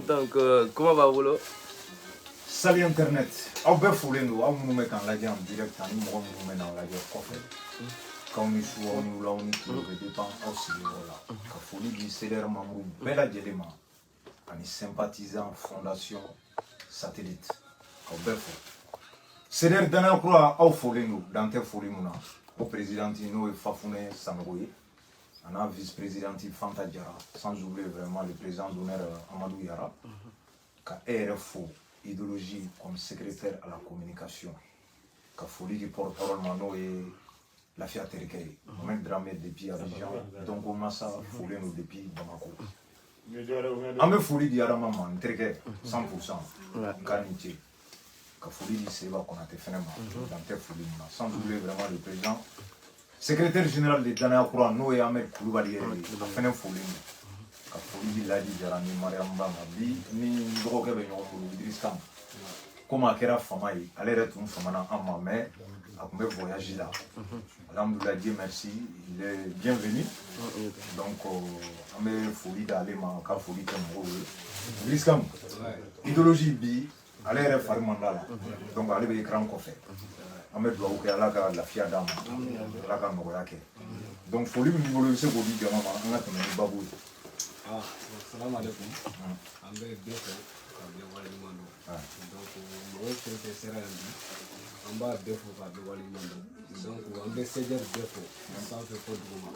Donc, comment va Wolo? Salut Internet. Aw bɛɛ folen don aw minnu bɛ k'an lajɛ en direct ani mɔgɔ minnu bɛ n'an lajɛ kɔfɛ. K'aw ni su aw ni wula aw ni tile bɛ dépend aw sigiyɔrɔ la. Ka foli di CDR membre bɛɛ lajɛlen ma ani sympathisant fondation satellite. K'aw bɛɛ fo. CDR danaya kura aw folen don dan tɛ foli mun na. O présidente n'o ye Fafunɛ Sanogo ye. A vice-présidente Fanta Diarra, sans oublier vraiment le président d'honneur Amadou Yara, ka RFO, idéologie comme secrétaire à la communication, ka folie du porte-parole Mano et la Fiat Terikei, même Dramé depuis Abidjan, donc on a ça folie nous depuis Bamako. On me folie du Yara Maman, Terikei, 100%, Kaniti, ka folie du Seba qu'on a fait dans tes folies, sans oublier vraiment le président. Secrétaire général de Danaya Kura, nous et Ahmed Koulibaly, a fait un folie. Ka foli di Ladi Jara ni Mariam Bamba, ni dɔgɔkɛ bɛ ɲɔgɔn bolo Idriss Kam. Comme a kɛra fama ye, ale yɛrɛ tun famana an ma, mais a tun bɛ voyage la. Alhamdoulilah, Dieu merci, il est bienvenu. Donc, an bɛ foli d'ale ma, ka foli kɛ mɔgɔw ye. Idriss Kam, idéologie bi, ale yɛrɛ fari man d'a la. Donc, ale bɛ écran kɔfɛ. An bɛ dugawu kɛ Ala ka lafiya d'a ma, Ala ka nɔgɔya kɛ. Donc, foli min bolo i bɛ se k'o di jama ma, an ka tɛmɛ ni babu ye. Assalamu alaikum. An bɛ bɛɛ fɔ ka bɛɛ waleɲuman dɔn. Donc mɔgɔw fɛn fɛn sera yan bi an b'a bɛɛ fɔ ka bɛɛ waleɲuman dɔn. Donc an bɛ CDR bɛɛ fɔ sanfɛ fɔ duguma.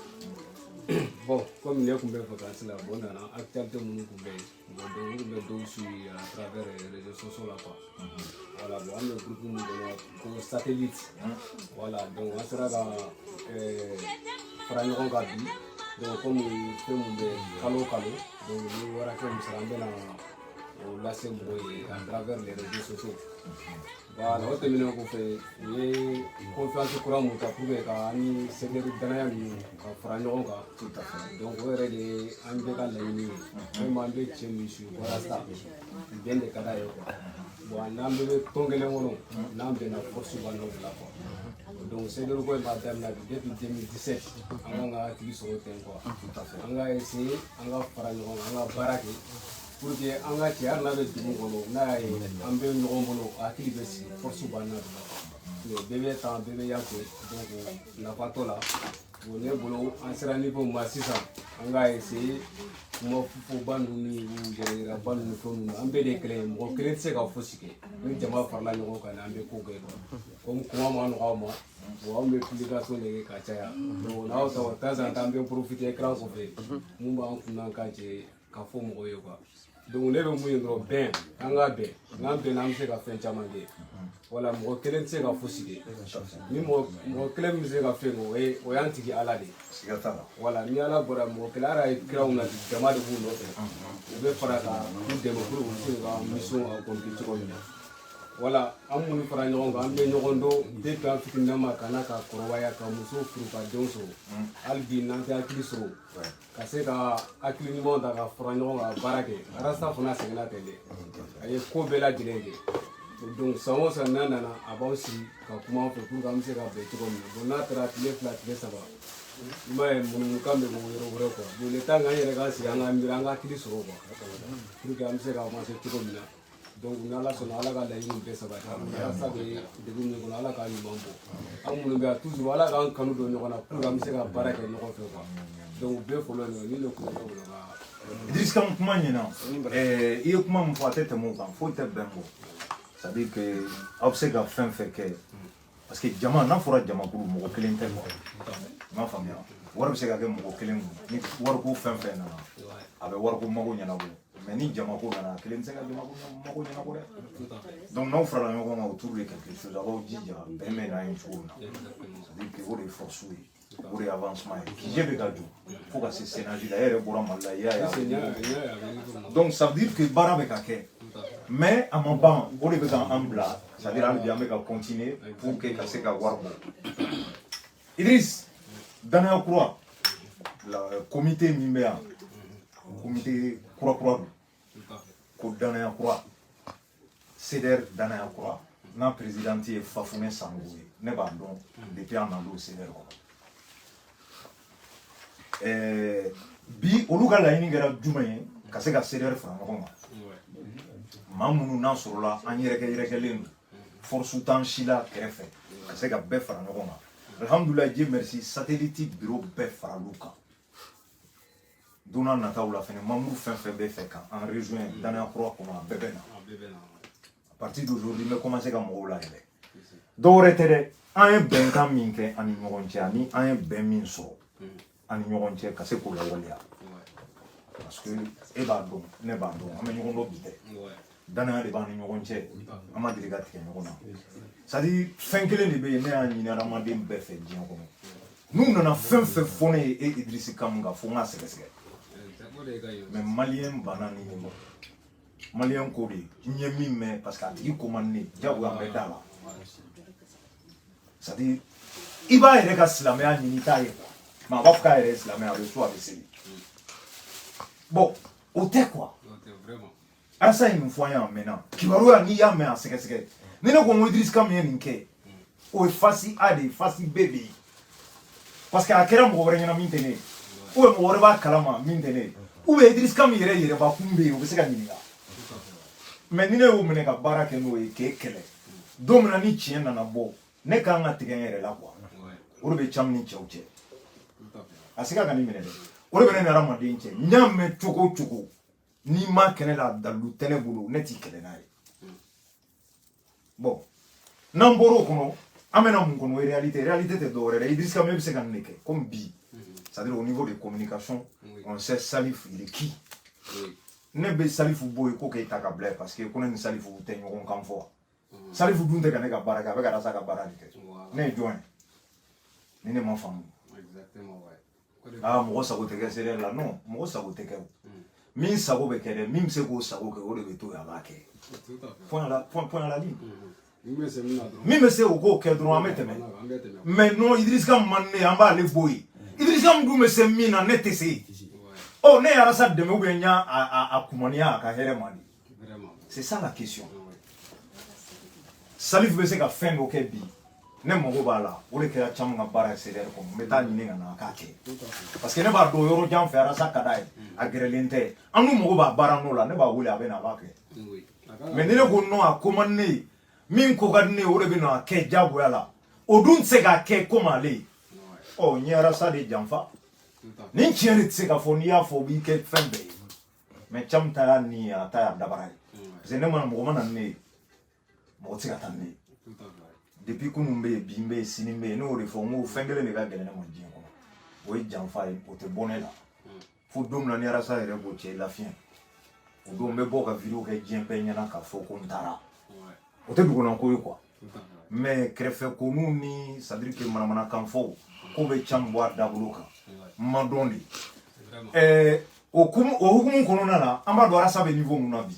Bon, comme ne tun bɛ vacances la bon nana actualité minnu tun bɛ yen bon donc n tun bɛ dɔw suivre à travers les réseaux sociaux là quoi. Voilà bon an bɛ groupe min kɔnɔ ko satellite. Voilà donc an sera ka fara ɲɔgɔn kan bi. Donc comme fɛn mun bɛ kalo kalo donc ni wara kɛ misali an bɛna o lase mɔgɔw ye à travers les réseaux sociaux. Voilà o tɛmɛnen kɔfɛ u ye confiance kura mun ta pour que ka an ni CDR danaya ninnu ka fara ɲɔgɔn kan. Tout à fait. Donc o yɛrɛ de an bɛɛ ka laɲini ye. Vraiment an bɛ cɛ min su walasa bɛn de ka d'a ye quoi. Bon n'an bɛɛ bɛ tɔn kelen kɔnɔ n'an bɛnna force b'an n'o de la quoi. Donc CDR ko in b'a daminɛ depuis 2017 an kan ka hakili sɔrɔ ten quoi. An ka essayer an ka fara ɲɔgɔn kan an ka baara kɛ pour que an ka cɛ hali n'a bɛ dugu kɔnɔ n'a y'a ye an bɛ ɲɔgɔn bolo hakili bɛ sigi force b'an na de la quoi. Bɛɛ bɛ tan bɛɛ bɛ yan fɛ donc nafa t'o la. Bon ne bolo an sera niveau ma sisan an ka essayer kuma fɔba ninnu ni yɛrɛyiraba ninnu fɛn ninnu an bɛɛ de ye kelen ye mɔgɔ kelen tɛ se ka fosi kɛ ni jama farala ɲɔgɔn kan an bɛ ko kɛ quoi. Comme kuma ma nɔgɔ aw ma bon an bɛ publication de kɛ ka caya donc n'aw ta o temps en temps an bɛ profiter écran kɔfɛ mun b'an kun n'an kan cɛ ka fɔ mɔgɔw ye quoi. Donc ne bɛ mun ye dɔrɔn bɛn an ka bɛn n'an bɛnna an bɛ se ka fɛn caman kɛ. Voilà mɔgɔ kelen tɛ se ka fosi kɛ ni mɔgɔ kelen min bɛ se ka fɛn kɛ o y'an tigi Ala de ye. Voilà ni Ala bɔra mɔgɔ kelen Ala ye kiraw na jama de b'u nɔfɛ u bɛ fara ka u dɛmɛ pour que u se ka mission accomplir cogo min na. Voilà an minnu fara ɲɔgɔn kan an bɛ ɲɔgɔn dɔn depuis an fitinin ma ka na ka kɔrɔbaya ka muso furu ka denw sɔrɔ hali bi n'an tɛ hakili sɔrɔ ka se ka hakili ɲumanw ta ka fara ɲɔgɔn kan ka baara kɛ Arasta fana sɛgɛnna ten de a ye ko bɛɛ lajɛlen kɛ. Donc san o san n'a nana a b'aw sigi ka kuma an fɛ pour que an bɛ se ka bɛn cogo min na bon n'a taara tile fila tile saba i m'a ye munumunu kan bɛ bɔ yɔrɔ wɛrɛ quoi bon le temps k'an yɛrɛ k'an sigi an ka miiri an ka hakili sɔrɔ quoi pour que an bɛ se ka avancer cogo min na. Donc ni Ala sɔnna Ala ka laɲiniw bɛɛ sabati Arasta bɛ degun min kɔnɔ Ala k'a ɲuman bɔ an minnu bɛ yan toujours Ala k'an kanu don ɲɔgɔn na pour que an bɛ se ka baara kɛ ɲɔgɔn fɛ quoi. Donc bɛɛ fɔlɔ nin ni ne kun bɛ wolo ka. Idriss Kam kuma ɲɛna i ye kuma min fɔ a tɛ tɛmɛ o kan foyi tɛ bɛn bɔ. C'est-à-dire que aw bɛ se ka fɛn fɛn kɛ parce que jama n'a fɔra jamakulu mɔgɔ kelen tɛ quoi. I m'a faamuya wari bɛ se ka kɛ mɔgɔ kelen kun ni wariko fɛn fɛn nana a bɛ wariko mago ɲɛnabɔ mais ni jamako nana kelen tɛ se ka jamako mago ɲɛnabɔ dɛ. Donc n'aw farala ɲɔgɔn kan autour de quelque chose a b'aw jija bɛn bɛ n'a ye cogo min na c'est-à-dire que o de ye force ye o de ye avancement ye kije bɛ ka jɔ fo ka se sénage la e yɛrɛ bɔra Mali la i y'a ye donc ça veut dire que baara bɛ ka kɛ. Mais à mon ban, on est en blanc, c'est-à-dire qu'on va continuer pour que ça se fasse. Idriss, Danaya Kura, le comité Mimbea, le comité Kura, Danaya Kura, CDR Danaya Kura, notre président est Fafunɛ Sanogo, ne b'a dɔn depuis en ando CDR. Bi olu ka laɲini kɛra jumɛn ye ka se ka CDR fara ɲɔgɔn kan. maa minnu n'a sɔrɔla an yɛrɛkɛlen don force t'an si la kɛrɛfɛ ka se ka bɛɛ fara ɲɔgɔn kan alhamdulilayi Dieu merci satellite bureau bɛɛ faral'u kan don n'a nataw la fɛnɛ membre fɛn fɛn bɛ fɛ ka an rejoindre danaya kura kɔnɔ a bɛɛ bɛ na à partir d'aujourd'hui n bɛ commencer ka mɔgɔw layɛlɛ dɔw wɛrɛ tɛ dɛ an ye bɛnkan min kɛ ani ɲɔgɔn cɛ ani an ye bɛn min sɔrɔ ani ɲɔgɔn cɛ ka se k'o lawaleya parce que e b'a dɔn ne b'a dɔn an bɛ ɲɔgɔn dɔn bi tɛ danaya de b'an ni ɲɔgɔn cɛ an ma deli ka tigɛ ɲɔgɔn na c'est à dire fɛn kelen de bɛ yen ne y'a ɲini adamaden bɛɛ fɛ diɲɛ kɔnɔ n'u nana fɛn fɛn fɔ ne ye e Idrisi Kamu kan fo n k'a sɛgɛsɛgɛ mais maliyɛn banna ni ɲɔgɔn maliyɛn ko de n ye min mɛn parce que a tigi ko man ne diyagoya an bɛ da la c'est à dire i b'a yɛrɛ ka silamɛya ɲini t'a ye quoi mais a b'a fɔ k'a yɛrɛ ye silamɛ a bɛ so a bɛ seli bon o tɛ quoi Arasa ye nin fɔ an ye a mɛnna kibaruya n'i y'a mɛn a sɛgɛsɛgɛ ni ne ko n ko Idrisi Kamu ye nin kɛ o ye face A de ye face B de ye parce que a kɛra mɔgɔ wɛrɛ ɲɛna min tɛ ne ye ou bien mɔgɔ wɛrɛ b'a kalama min tɛ ne ye ou bien Idrisi Kamu yɛrɛ yɛrɛbakun bɛ yen o bɛ se ka ɲininka mais ni ne y'o minɛ ka baara kɛ n'o ye k'e kɛlɛ don min na ni tiɲɛ nana bɔ ne kan ka tigɛ n yɛrɛ la quoi o de bɛ Camu ni cɛw cɛ a se ka nin minɛ dɛ o de bɛ ne ni hadamaden cɛ n y'a mɛn cogo o cogo n'i ma kɛnɛ la dalu tɛ ne bolo ne t'i kɛlɛ n'a ye bon n'an bɔra o kɔnɔ an bɛna mun kɔnɔ réalité tɛ dɔwɛrɛ dɛ Idrisi Kamu bɛ se ka nin de kɛ comme bi c'est-à-dire au niveau de communication on sait Salif il est qui ne bɛ Salifu bɔ yen ko k'e ta ka bila yen parce que ko ne ni Salifu tɛ ɲɔgɔn kan fɔ Salifu dun tɛ ka ne ka baara kɛ a bɛ ka Arasa ka baara de kɛ ne ye jɔn ye ni ne ma faamu mɔgɔ sago tɛ kɛ seereya la non mɔgɔ sago tɛ kɛ o min sago bɛ kɛ dɛ min bɛ se k'o sago kɛ o de bɛ to yen a b'a kɛ point à la ligne min bɛ se o k'o kɛ dɔrɔn an bɛ tɛmɛ mais non Idrisi Kamu man ne an b'ale bɔ yen Idrisi Kamu dun bɛ se min na ne tɛ se yen ne ye Arasa dɛmɛ ou bien n y'a kumaniya a ka hɛrɛ ma de c'est ça la question Salif bɛ se ka fɛn dɔ kɛ bi ne mago b'a la o de kɛra Camu ka baara ye CDR kɔnɔ n bɛ taa ɲini ka na a k'a kɛ parce que ne b'a dɔn yɔrɔ jan fɛ Arasa ka d'a ye a gɛrɛlen tɛ an dun mago b'a baara n'o la ne b'a wele a bɛ na a b'a kɛ mais ni ne ko non a ko man di ne ye min ko ka di ne ye o de bɛ na a kɛ diyagoya la o dun tɛ se k'a kɛ comme ale ye n ye Arasa de janfa ni tiɲɛ de tɛ se ka fɔ n'i y'a fɔ o b'i kɛ fɛn bɛɛ ye mais Camu ta y'a ni ye a ta y'a dabara ye parce que ne mana mɔgɔ mana ni ne ye mɔgɔ tɛ se ka taa ni ne ye depuis kunun bɛ yen bi n bɛ yen sini n bɛ yen ne y'o de fɔ n ko fɛn kelen de ka gɛlɛn ne ma diɲɛ kɔnɔ o ye janfa ye o tɛ bɔ ne la fo don min na ni Arasa yɛrɛ b'o cɛ lafiya o don n bɛ bɔ ka vidéo kɛ diɲɛ bɛɛ ɲɛna k'a fɔ ko n taara o tɛ dugunanko ye quoi mais kɛrɛfɛ koninw ni c'est à dire que manamanakan fɔw k'o bɛ Camu bɔ a dabolo kan n ma dɔn de o hukumu kɔnɔna na an b'a dɔn Arasa bɛ niveau mun na bi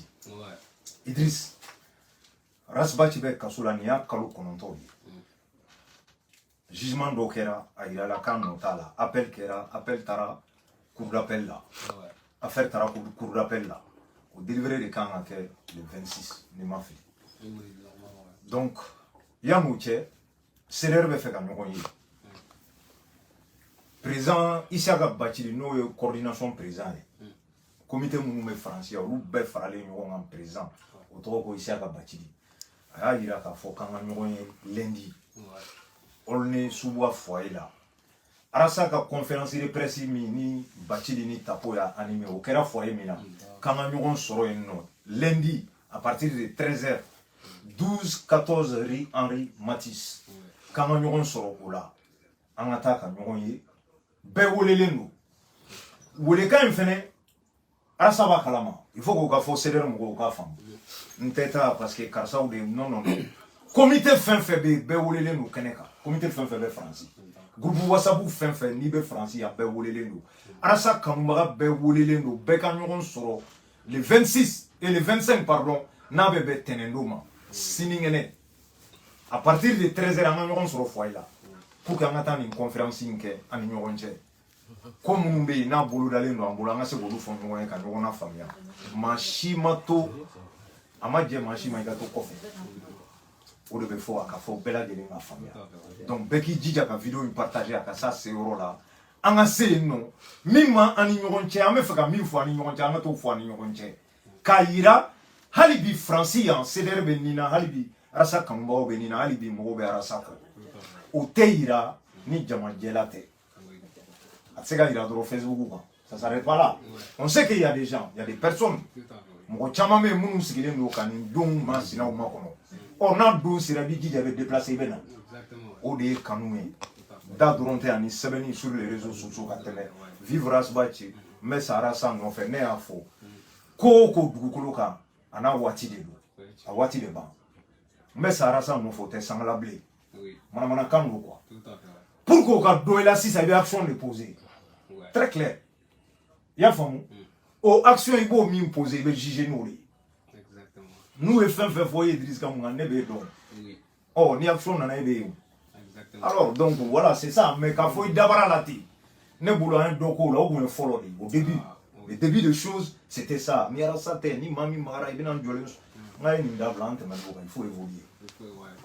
Idrisi Rasbachi bɛ kaso la nin y'a kalo 9 ye jugement dɔ kɛra a yirala k'a nɔ t'a la appel kɛra appel taara cour d'appel la affaire taara cour d'appel la o délivrer de kan ka kɛ le 26 ni ma fili donc yan'o cɛ CDR bɛ fɛ ka ɲɔgɔn ye président Isiaka Bachili n'o ye coordination président ye comité minnu bɛ Faransi olu bɛɛ faralen ɲɔgɔn kan président o tɔgɔ ko Isiaka Bachili a y'a yira k'a fɔ k'an ka ɲɔgɔn ye lundi Aulnay Suba foyer la Arasa ka conférence de presse min ni Bachili ni Tapo y'a animé o kɛra foyer min na k'an ka ɲɔgɔn sɔrɔ yen nɔ lundi à partir de 13h 12-14 rue Henri Matisse k'an ka ɲɔgɔn sɔrɔ o la an ka taa ka ɲɔgɔn ye bɛɛ welelen don welekan in fɛnɛ Arasa b'a kalama il faut k'o ka fɔ CDR mɔgɔw k'a faamu n tɛ taa parce que karisaw de non comité fɛn fɛn bɛ yen bɛɛ welelen don kɛnɛ kan comité fɛn fɛn bɛ Faransi groupe WhatsApp fɛn fɛn n'i bɛ Faransi a bɛɛ welelen don Arasa kanubaga bɛɛ welelen don bɛɛ ka ɲɔgɔn sɔrɔ le 26 et le 25 pardon n'a bɛ bɛn tɛnɛndon ma sinikɛnɛ à partir de 13h an ka ɲɔgɔn sɔrɔ foyer la pour que an ka taa nin conférence in kɛ an ni ɲɔgɔn cɛ ko minnu bɛ yen n'a bolodalen don an bolo an ka se k'olu fɔ ɲɔgɔn ye ka ɲɔgɔn lafaamuya maa si ma to a ma jɛ maa si ma i ka to kɔfɛ o de bɛ fɔ a ka fɔ bɛɛ lajɛlen ka faamuya donc bɛɛ k'i jija ka vidéo in partager a ka s'a se yɔrɔ la an ka se yen nɔ min ma an ni ɲɔgɔn cɛ an bɛ fɛ ka min fɔ an ni ɲɔgɔn cɛ an ka t'o fɔ an ni ɲɔgɔn cɛ k'a yira halibi Fransi en CDR benina halibi rasa kambo benina halibi mo be rasa ko o teira ni jama gelate atsega ira do Facebook quoi ça s'arrête pas là on sait qu'il y a des gens il y a des personnes mo chama me munu sigile ndo kanin don ma sina o makono on a do sirabi qui avait déplacé bena o de kanoué da doronte ani sebeni sur les réseaux sociaux ka tele vivre asbachi mais ça rasa no fait ne afo ko dugukolo ka ana wati de do a wati de ba mais ça rasa no faut te sangla blé mana kango quoi pour qu'on ka do la si ça veut action de poser très clair ya famu o action ibo mi poser be juger nous exactement nous e fin foyer Idriss Kamunga ne be do oh ni action na ebe alors donc voilà c'est ça mais quand faut dabara lati ne boulot un doko là ou un follow au début le début de choses c'était ça mi ara ça ni mami mara ibina njole ngai ni dablante mais il faut évoluer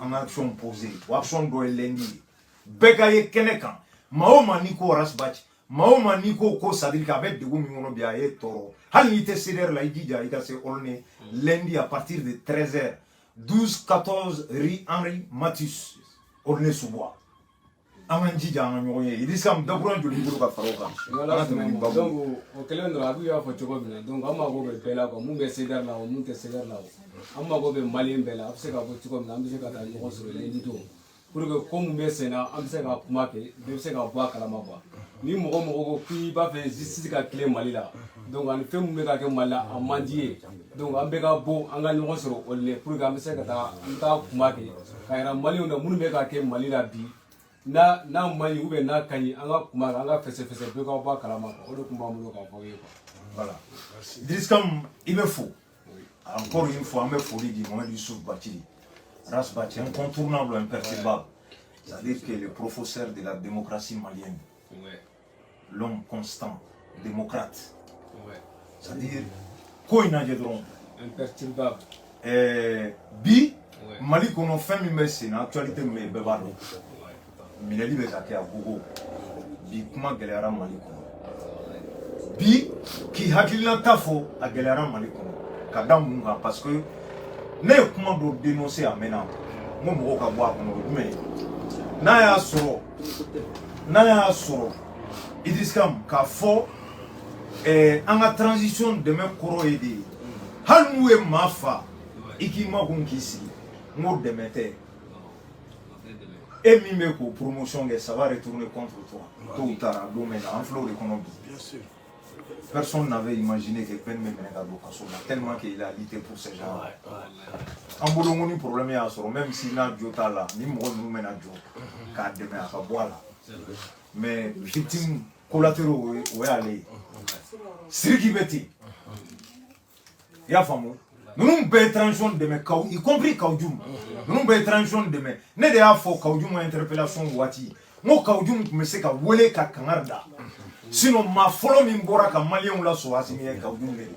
en action posée ou action do elendi begaye keneka maoma niko rasbach maoma niko ko sadir ka bet de gumi ngono bia e toro hal ni te ceder la idija ita se olne lundi à partir de 13h 12-14 rue Henri Matisse olne subois amanji janga nyoye idisam dabron joli bulu ka faroka voilà donc o kelen do abu ya fo chogo bina donc amma go be bela ko mun be ceder la o mun te ceder la o amma go be malien bela afse ka bo chogo bina ambe se ka ta nyogo soro lendi to pour que comme be sena ambe se ka kuma ke be se ka bo kala ma quoi ni mogo ko ki ba fe justice ka clé mali la donc an fe mun be ka ke mala amandie donc ambe ka bo anga nyogo soro o le pour que ambe se ka ta kuma ke kaira mali on mun be ka ke mali la bi na mani ou bien na kani anga kuma anga fese be ka ba kalama ko do kuma mu ka fo yeko voilà Idriss Kam il me faut encore une fois me folie du moment du Youssouf Bathily Ras Bathily incontournable imperturbable c'est-à-dire que le professeur de la démocratie malienne l'homme constant démocrate c'est-à-dire ko ina jedron imperturbable bi Mali kono femme me c'est actualité me bebado mineli be ka kɛ a gogo bi kuma gɛlɛyara Mali kɔnɔ bi k'i hakilina ta fɔ a gɛlɛyara Mali kɔnɔ ka da mun kan parce que ne ye kuma dɔ dénoncer a mɛnna n ko mɔgɔw ka bɔ a kɔnɔ o jumɛn n'a y'a sɔrɔ Idriss Kam k'a fɔ an ka transition dɛmɛ kɔrɔ ye de ye hali n'u ye maa fa i k'i makun k'i sigi n ko dɛmɛ tɛ. Et même pour promotion, ça va retourner contre toi. Tôt ou tard, à domaine, en flot d'économie. Bien sûr. Personne n'avait imaginé que peine même tellement qu'il a lutté pour ces gens. En boulot, problème à ce même si n'a pas là, ni moi nous mène à Dieu, car demain à boire. Mais victimes collatéraux, où est allé? C'est qui bêtit. Il y a fameux. Nous avons fait transition de mes cas, y compris Kaoudjoum. Nous avons fait transition de mes. Ne de a fait Kaoudjoum interpellation wati. Moi Kaoudjoum me sait qu'à wole qu'à Kangarda. Sinon ma follow mimbora qu'à Malien la so assimé Kaoudjoum le.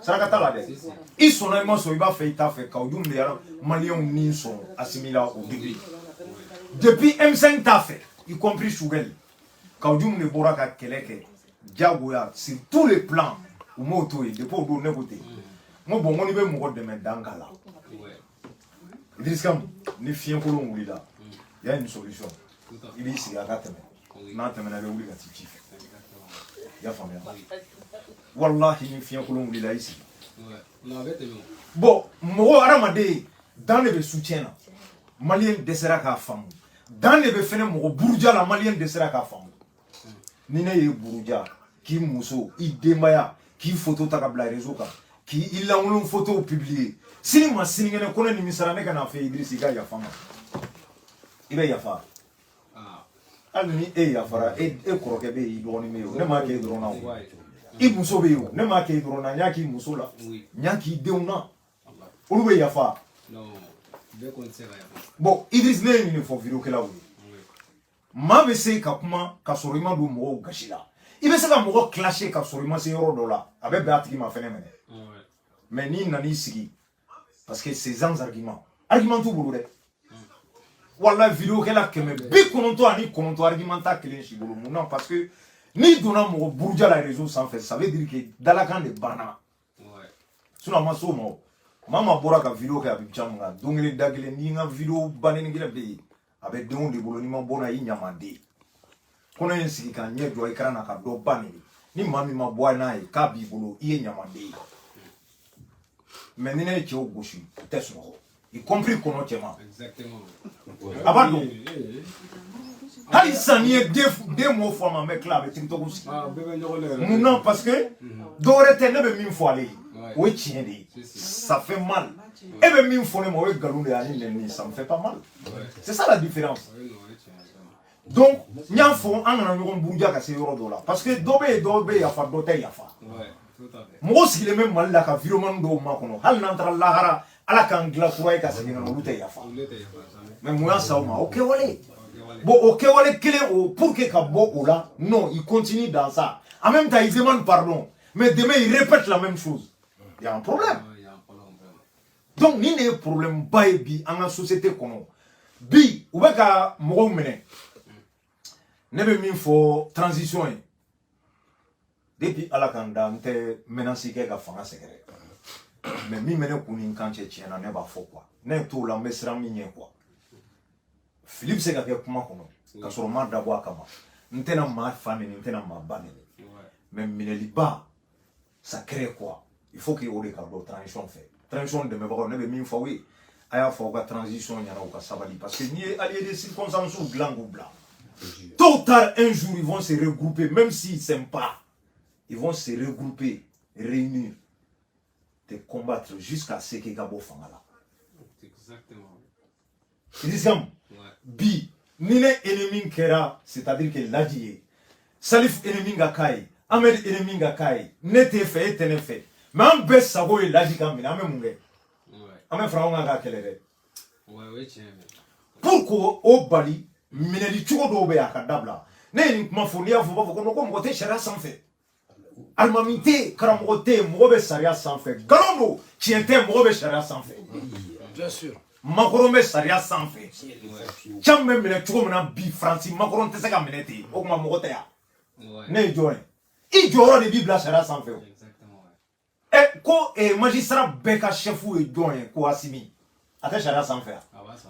Ça n'a pas l'air. Ils sont là, moi so il va faire ta fait Kaoudjoum le Malien ni sont assimilés au début. Depuis M5 t'a fait, y compris Chougel. Kaoudjoum le bora qu'à Keleke. Diagoya sur tous les plans. Ou moto et depuis au deux côté. Moi bon on y veut mon de mettre dans gala. Idriss Kam ni fien ko long wuli là. Il y a une solution. Il est ici à Gateme. Na teme na wuli ga tiki. Ya famille. Wallahi ni fien ko long wuli là ici. Bon, mo aramade dans le soutien là. Malien desera ka fam. Dans le fene mo burja la malien desera ka fam. Ni ne ye burja ki muso i demaya ki photo ta ka bla réseau ka. Qui il a une photo publiée. Si ma signe ne connaît ni misara ne kana fait Idriss Iga ya fama. Ibe ya fa. Alni e ya fara e koroke be i doni me ne ma ke drona o. I muso be yo ne ma ke drona nya ki muso la. Nya ki deuna. Olu be ya fa. Non. Be konsera ya. Bon, Idriss ne ni fo video ke la o. Ma be se ka kuma ka sorima do mo gashila. Ibe se ka mo clasher ka sorima se yoro dola. Abe be atiki ma fene mene. Mais ni nani sigi parce que ces arguments tout boulot wala vidéo que la keme bi kononto ani kononto argumenta kelen shi bolo non parce que ni donna mo burja la réseau sans faire ça veut dire que dans la grande bana Sinon ma so mo mama bora ka vidéo ka bibcham nga dongele dagele ni nga vidéo banene ngila be abe don de bolo ni ma bona yi nyamande kono yen sigi kan nye do ikra na ka do banene ni mami ma boy na e ka bi bolo yi nyamande mais ni ne tio goshi test no y compris kono chema Exactement. abado hali saniye deux mots for ma mec là avec TikTok aussi non parce que dorete ne be min fo aller oui tien de ça fait mal et be min fo ne mo we galou de ani ne ça me fait pas mal c'est ça la différence donc ñan fo an na ñogon buja ka se yoro do la parce que dobe ya fa do tay ya fa mo si le même mal la ka virement do ma kono hal nan tra lahara ala kan gla kuray ka se ngana lu tay ya fa mais mo ya sa ma OK wale bon OK wale kele o pour que ka bo o là non il continue dans ça en même temps il demande pardon mais demain il répète la même chose il y a un problème donc ni ne problème bay bi en la société kono bi ou ba ka mo mene ne be min fo transition yi depuis ala kan da nte menace ke ka fanga sekere mais mi mene kuni kanche tiena ne ba fo quoi ne to la mesra mi nye quoi Philippe se ka ke kuma kono ka soro ma da bwa kama nte na ma famille nte na ma bane mais mineli ba ça crée quoi il faut que o de ka do transition fait transition de me ba ne be min fo wi aya fo ka transition nyana o ka sabali parce que ni allié des circonstances blanc ou blanc. Tôt ou tard, un jour, ils vont se regrouper, même s'ils ne s'aiment pas. Ils vont se regrouper, réunir, te combattre jusqu'à ce que Gabo Fangala. Exactement. Ils disent comme, Bi, Nine ennemi Kera, c'est-à-dire que l'Adjie, Salif ennemi Gakai, Ahmed ennemi Gakai, Nete fait, Tene fait. Mais un best Sabo et l'Adjie Kamine, Ame Mungé. Ame Franga Gakelere. Pourquoi au Bali, mineli chuko do be akadabla ne ni kuma fo ni afo ba fo ko ko mo te sharia sanfé almamité karamo te mo be sharia sanfé galondo tiente mo be sharia sanfé bien sûr makoro be sharia sanfé chamme mine chuko mena bi franci makoro te se ka minete o kuma mo te ya ne joy i joro de bibla sharia sanfé e ko e magistrat beka chefu e joy ko asimi ate sharia sanfé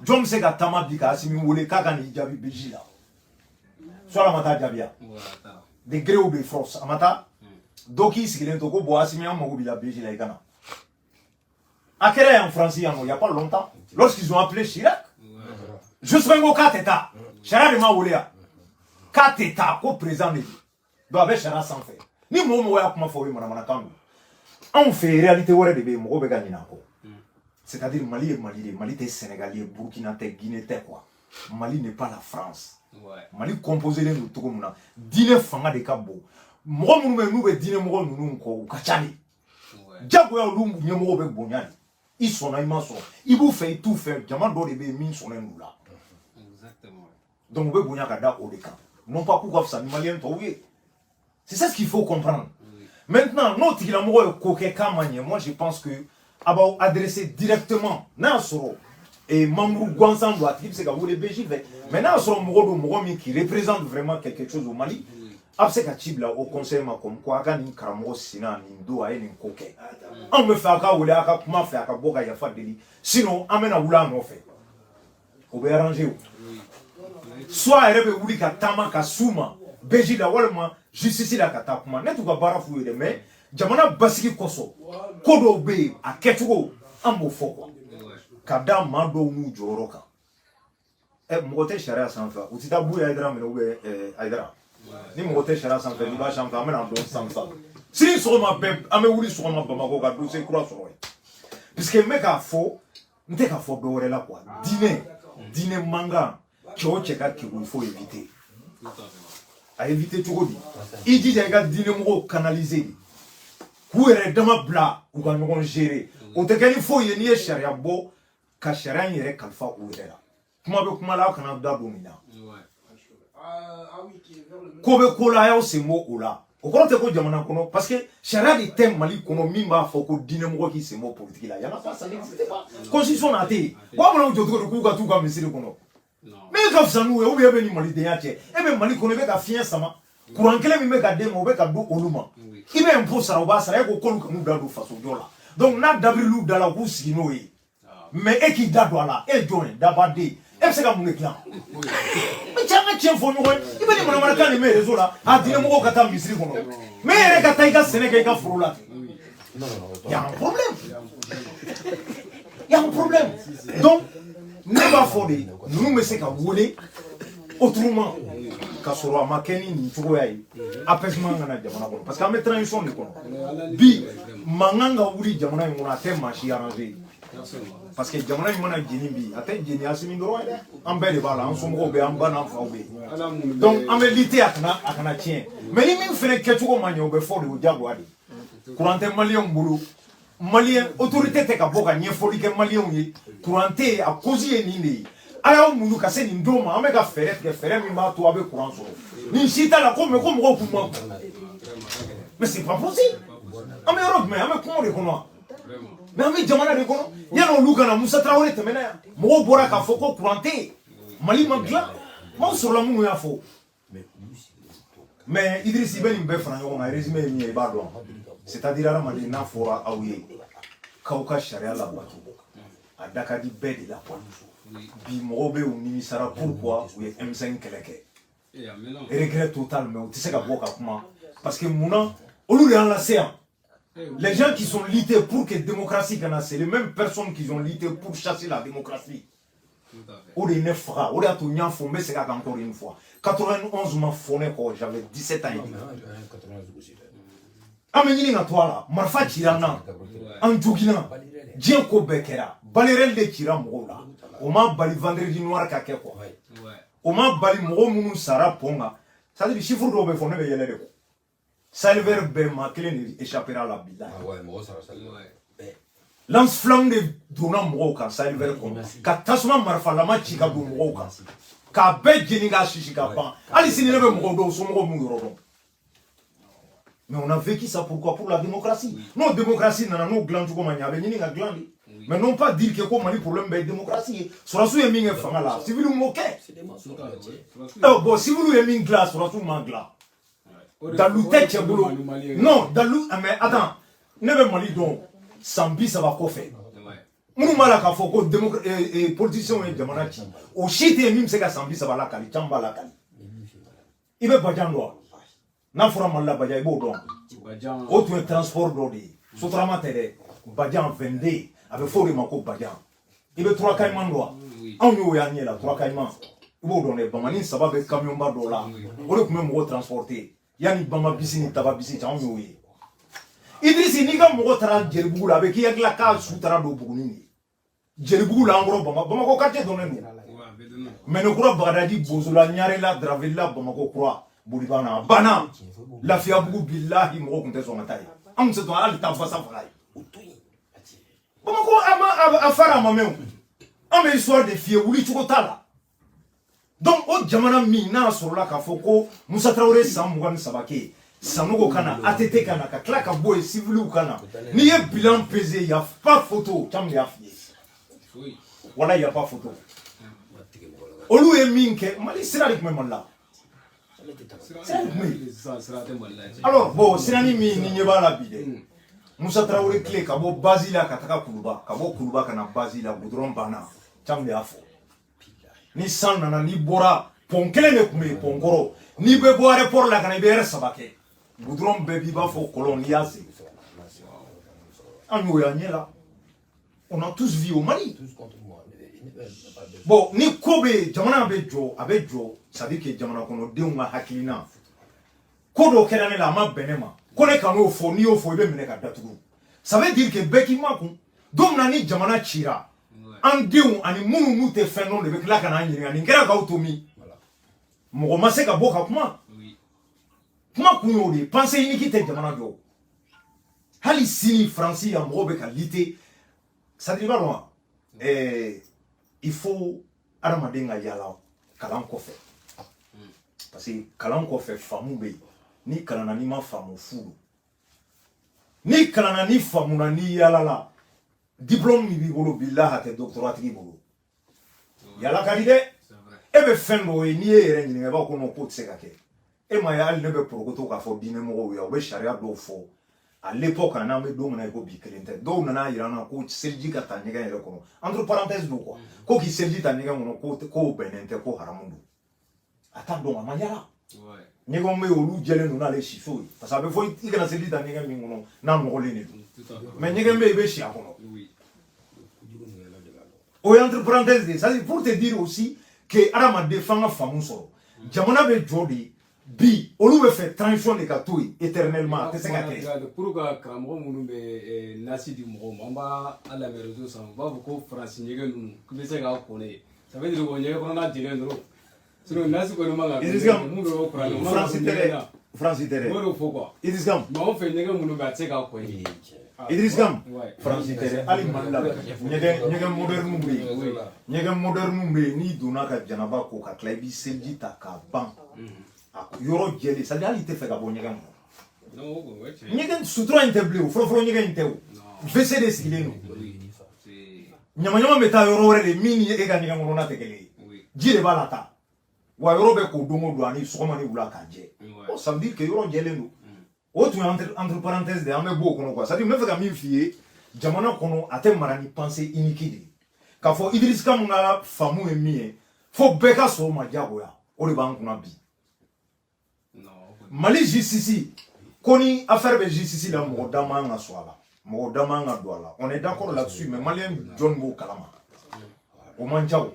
Jom se ka tama bi ka asimi wole kaka ni jabi beji la. So la mata jabia. Degré ou be force amata. Doki sigilen to ko bo asimi am mo bi la beji la ikana. Akere en France il y a pas longtemps lorsqu'ils ont appelé Chirac. Juste vengo 4 états. Chirac de ma wolea. 4 états ko président ne. Do avec Chirac sans faire. Ni mo mo ya kuma fo wi mana kandu. On fait réalité wore de be mo be ganina ko. C'est-à-dire Mali est Mali, Mali est Sénégalais, Burkina est Guinée, quoi. Mali n'est pas la France. Mali composé de nous tout comme ça. Dîner fanga de Cabo. Moi nous be dîner moi nous ko kachani. Jago ya lu nyemo be bonyani. Ils sont là ils m'en sont. Ils vous fait tout faire. Diamant do de be min sont là. Exactement. Donc be bonya kada odeka. Non pas pourquoi ça malien to oui. C'est ça ce qu'il faut comprendre. Maintenant notre il a mo ko ke kamanye. Moi je pense que about adresser directement Nasoro et Mamrou Gwansan doit c'est que vous les Belgiques mais Nasoro Mogomi qui représente vraiment quelque chose au Mali après que Tibla au conseil comme quoi quand une Karamo Sina Nindo a une coquet on me fait un ou la comment faire un boga ya fa deli sinon amena oula no fait au be arranger soit rebe ouli ka tama ka suma Belgique la walma justice la ka tapuma netu ka barafu de mais jamana basiki koso kodo be a ketugo ambo foko kada mando mu joroka e mogote sharia sanfa utita bu ya idra mena ube aidra ni mogote sharia sanfa ni ba sanfa amena don sanfa si so ma be ame wuri so ma bamako ka do se kura so puisque meka fo nte ka fo do la quoi dîner manga cho cheka ki il faut éviter à éviter tout dit il dit ga dîner mo canaliser kuere dama bla ou ka ñogon gérer o te kani fo ye ni ye sharia bo ka sharia yere kalfa o dela kuma be kuma la kana da domina ko be ko la ya se mo o la o ko te ko jamana kono parce que sharia de tem Mali kono mi ma fo ko dine mo ki se mo politique la ya na pas ça n'existe pas constitution na te wa mo to ko ka tu ka misiri kono mais ka fsanu e o be ni Mali de ya che e be Mali kono be ka fien sama courant kele mi me ka demo be ka do oluma ibe impôt sara oba sara ko kolu kamu da do faso jola donc n'a dabrilou dans la bouche noé mais et qui d'adwa là et joint d'abadé et c'est comme le clan mais tiens faut nous il veut dire mon amara les réseaux là a dit mo ka tam misri kono mais les ka taïga sénégal ka froula non il y a un problème donc ne va fondé nous me c'est ka volé autrement ka soro makeni ni tugo yayi apaisement ngana jamana ko parce que am transition ni ko bi manganga wuri jamana ngona te machi arranger parce que jamana ni mana jini bi ate jini asimi ndoro am be de bala am somo be am bana fa be donc am lité akana tien mais ni min fene ketugo manyo be fo de jago adi courante malien mbulu malien autorité te ka boka nye foli ke malien yi courante a cause ni ni aya munu ka se ni ndoma ame ka fere mi ma to abe courant so ni sita la ko ko kuma mais c'est pas possible ame road mais ame ko de kono mais ame jamana de kono ya no luka na Musa Traoré temena mo bora ka foko courante mali magla mo sur la munu ya fo mais Idriss Ibn be fana yo ma résumé mi e ba do c'est-à-dire la mali na fora awye kauka sharia la batu adaka di bedi la kwa bi mobe ou nimisara pourquoi ou M5 keleke regret total mais tu sais ka boka kuma parce que mouna olu de la séance les gens qui sont luttés pour que la démocratie kana c'est les mêmes personnes qui ont lutté pour chasser la démocratie ou de ne fera ou de to nya fo mais c'est encore une fois 91 m'a foné quand j'avais 17 ans amenyini na toala marfa chirana en jugina dien ko bekera balerel de chira mola o ma bali vendredi noir ka ke ko o ma bali mo munu sara ponga ça dit chiffre do be fo ne be yele de ko salver be ma clé ni échappera la billa mo sara lance flamme de dona mo ka salver ko ka tasma marfa la ma chika do mo ka be jini ga shishi ka pa ali sini ne be mo do so mo mu yoro. Mais on a vécu ça pourquoi? Pour la démocratie. Non, démocratie, non, non, gland, tu comprends, il y a gland. Mais non pas dire que comme le problème de la démocratie. Sur la souille, il y a un là. Si vous le moquez. Bon, si vous le avez glace, sur la souille, il y a dans le tête, non, dans le. Mais attends, ne me mali donc, Sambi, ça va quoi faire? Nous malaka foko politiciens et jamanati. Au shit et mime c'est que Sambi ça va la cali, chamba la cali. Il veut pas dire n'a fura malla baja ibo don o tu transport do di sotrama tere baja vende avec fori mako baja ibe 3 kayman do on yo ya nyela 3 kayman ibo don e bamani sababe camion ba do la o le kuma mo transporter yani bama bisini taba bisi ta on yo yi Idrisi ni ga mo tara jerbugu la be ki yakla ka sutara do buguni jerbugu la ngoro bama ko quartier do nenu mais ne kura bagdadi bozula nyare la dravilla bama ko kura Boulibana, Bana, la fiabou billahi mo kunte so matai. Am se to ali ta fasa fala. Bamako ama afara mameu. Am histoire de fie wuli chukotala. Donc o jamana mi na so la ka foko Musa Traoré samugan sabake. Sanugo kana atete kana ka klaka boy civil kana. Ni ye bilan pesé y a pas photo, cham ya fie. Voilà y a pas photo. Olu e minke mali sira dik memalla. Alors bon sirani mi ni nyeba la bide Musa Traoré clé ka bo Basila ka taka kuluba ka bo kuluba kana Basila goudron bana chambe afo ni san nana ni bora ponkele ne kume pongoro ni be bo aéroport la kana be sabake goudron bebi ba fo coloniase anyo ya nyela on a tous vu au Mali bon ni kobe jamana abejo ça veut dire que jamana kono deunga hakilina kodo kerane la ma benema kone kanu fo ni o fo be mene ka datugu ça veut dire que beki maku domna ni jamana chira an deun ani munu mute fenon de bekla kana nyiri ni ngera ka automi mo ma se ka boka kuma kuma kunyo de penser ni kite jamana do hali sini franci ya mo be ka lité ça dit pas loin il faut aramadenga yala kalan kofe parce que kalan kofe famu be ni kalana ni ma famu fulu ni kalana ni famu na ni yala la diplôme ni bibolo billahi te doctorat ni bolo yala kalide e be fendo e ni ere ni ba ko no ko tseka ke e ma ya ne be progoto ka fo dine mo ya be sharia do fo à l'époque on a mis do na ko bi kelente do na irana ko selji ka ta nyega yele ko entre parenthèses do quoi ko ki selji ta nyega mono ko benente ko haramundo ata do ma nyala ouais nyega me olu jele no na le shifo parce que faut il kana selji ta nyega mi mono na mo le ni mais nyega me be shi akono oui o entre parenthèses ça c'est pour te dire aussi que arama défend famu so jamana be jodi bi olu be fait transition de katoi éternellement c'est ça que pour que kramo munu be nasi di mo mamba ala me réseau ça va ko france nyege nu ku be se ga ko ne ça veut dire ko nyege ko na dire no sinon nasi ko no manga mu be ko kramo france tere mo fo quoi Idriss Gam ma on fait nyege munu be se ga ko ni Idriss Gam france tere ali manla nyege moderne be ni dona ka janaba ko ka klaibi selji ta ka ban yoro jeli ça dali te fait ka bon nyega non nyega sutura interblé fro nyega inteu vc de skileno nyama meta yoro wore mini e ga nyega ngona tekele jire balata wa yoro be ko dongo do ani sokoma ni wula ka je o ça veut dire que yoro jeli no o tu entre parenthèses de ame bo kono quoi ça dit me fait ka mi fier jamana kono ate marani pensée unique de ka fo Idriss Gam na famu e mie fo beka so ma jago ya o le ban kuna bi Mali justice koni affaire de justice la mo dama nga swala mo dama nga douala on est d'accord là-dessus mais malien John Bo kalama o manchao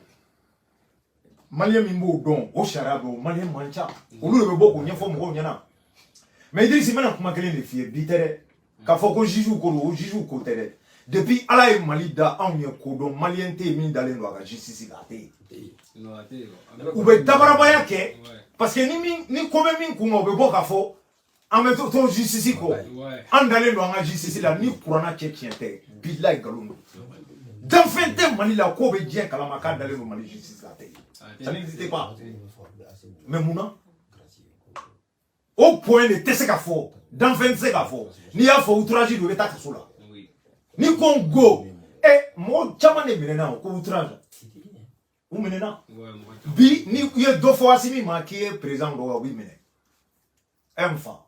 malien mimbo don o sharabo malien mancha o lu be boko nyefo mo nyana mais Idriss mana kuma kele le fie bitere ka foko jiju ko o jiju ko tere depuis ala e Mali da on ye ko don malien te min dalen do aga justice ga te ou be tabarabaya ke parce que ni comme min ko be boka fo en mettant ton justice ko en d'aller dans la justice là ni courana tchèque billahi galon d'enfin Mali la ko be dien kala maka d'aller dans Mali justice là ça n'existait pas mais mouna au point de tese ka fo d'enfin se ka fo ni a fo outrage do beta kasola ni Congo mo chama ne menena ko outrage ou menena bi ni ye deux fois si mi ma qui est présent do oui mene emfa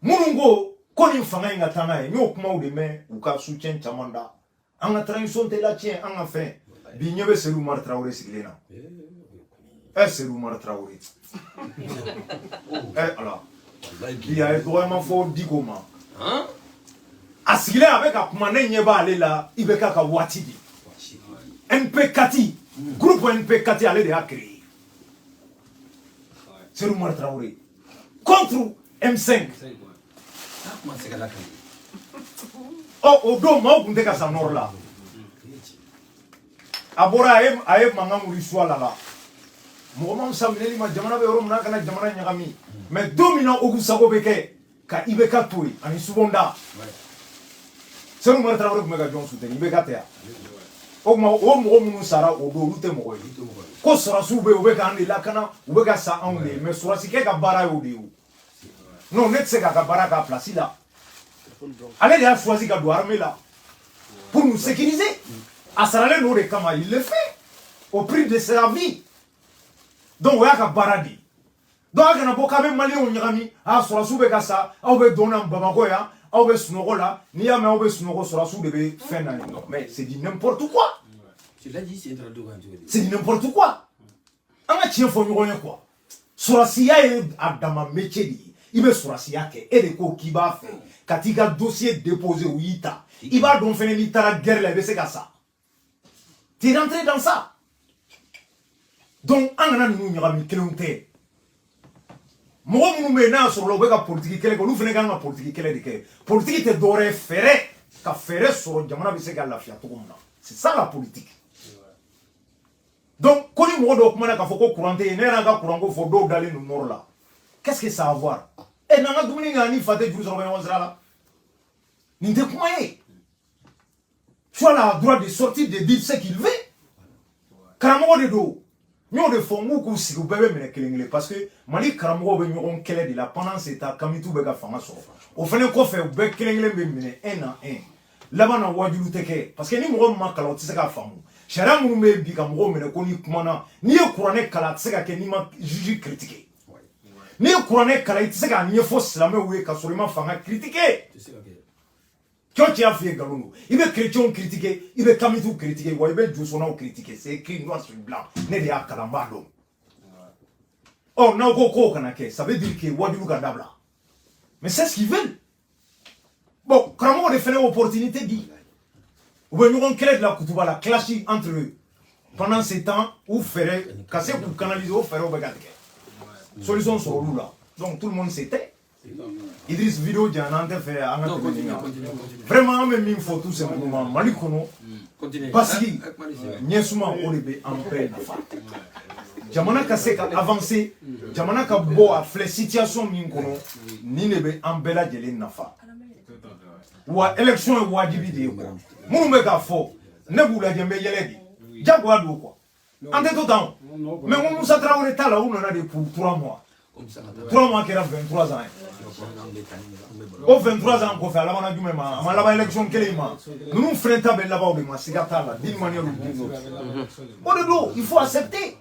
munungo koni fanga inga tanga e nyo kuma u de me u ka soutien chamanda anga transition de la tien anga fin bi nyebe Serou Mar Traoré siglena Serou Mar Traoré alors il a vraiment fort digoma hein asigile avec a kuma ne nyeba ale la ibeka ka watidi NP4 groupe NP4 allait de créer Serou Mar Traoré contre M5 oh odo ma okunte ka sanor la abora aye mangamu riswala la mo mam samneli ma jamana be rom na kana jamana nyagami mais domina ogu sago beke ka ibeka toy ani subonda Serou Mar Traoré kuma ga jon souteni ibeka tea o mo munu sara o do lute mo ko sara sube o be ka andi la kana o be ka sa anle mais sura sike ka bara o de non net se ka bara ka place là allez a choisi ka do armée là pour nous sécuriser asarale no de kama il le fait au prix de sa vie donc o ya ka bara di donc kana boka be mali o nyami a sura sube ka sa o be dona Bamako ya au be sunoko là ni ya me au be sunoko sura sube be fin na non mais c'est dit n'importe quoi tu l'as dit c'est dit n'importe quoi anga tien fo nyogonye quoi sura siya e adama métier di ibe surasiya ke et de ko ki ba fait katika dossier déposé ou ita iba don fene ni tara guerre la be se ka ça tu es rentré dans ça donc angana nu nyami kelonte mo mu me na so lo be ka politique kele ko lu fene ka politique kele de ke politique te dore fere ka fere so jamana be se ka lafia to kumna c'est ça la politique donc koni mo do kuma na ka foko courante ne na ka courant ko fo do dali no nord là. Qu'est-ce que ça a à voir? Et nanga dumuni ngani fate juru so ben là. Ninte kumaye. Tu as le droit de sortir de dire ce qu'il veut. Karamogo de do. Nyo de fongu ku siku bebe mene kelengele parce que mali karamogo be nyon kele de la pendant cet temps kamitu be ga fanga so. O fene ko fe be kelengele be mene un à un. Là-bas na wajulu teke parce que ni mo ma kala tse ka famu. Shara mu me bi ka mo mene ko ni kumana ni e kurane kala tse ka ke ni ma juge critiquer. Ni kuranɛ kala i tɛ se k'a ɲɛfɔ silamɛw ye ka sɔrɔ i ma fanga critiquer. Quand tu as fait galon, il veut chrétiens critiquer, il veut kamitou critiquer, il veut djousonaw critiquer, c'est écrit noir sur blanc. N'est pas kalambado. Oh, n'a ko kanake, ça veut dire que wadiou gadabla. Mais c'est ce qu'ils veulent. Bon, comment on a fait l'opportunité dit. Ou nous on crée de la kutuba la clashing entre eux. Pendant ces temps, où faire casser pour canaliser au faire au bagatke. Solution sur là. Donc tout le monde s'était. Idriss vidéo dianante fait un vraiment même il faut tous ces moments malikono parce que nyesuma on est en paix jamana ka se ka avancer jamana ka bo a fle situation min kono ni ne be en bela jeli nafa wa élection e wajibi de ko munu me ka fo ne bula jembe yeledi jagwa do quoi en tout temps mais on nous a travaillé là où on a des pour 3 mois 3 mois qui a 23 ans. Au 23 ans, on fait la bonne du ma la élection kelema. Nous nous frère tabel là-bas de ma cigatala d'une manière ou d'une autre. Bon de l'eau, il faut accepter.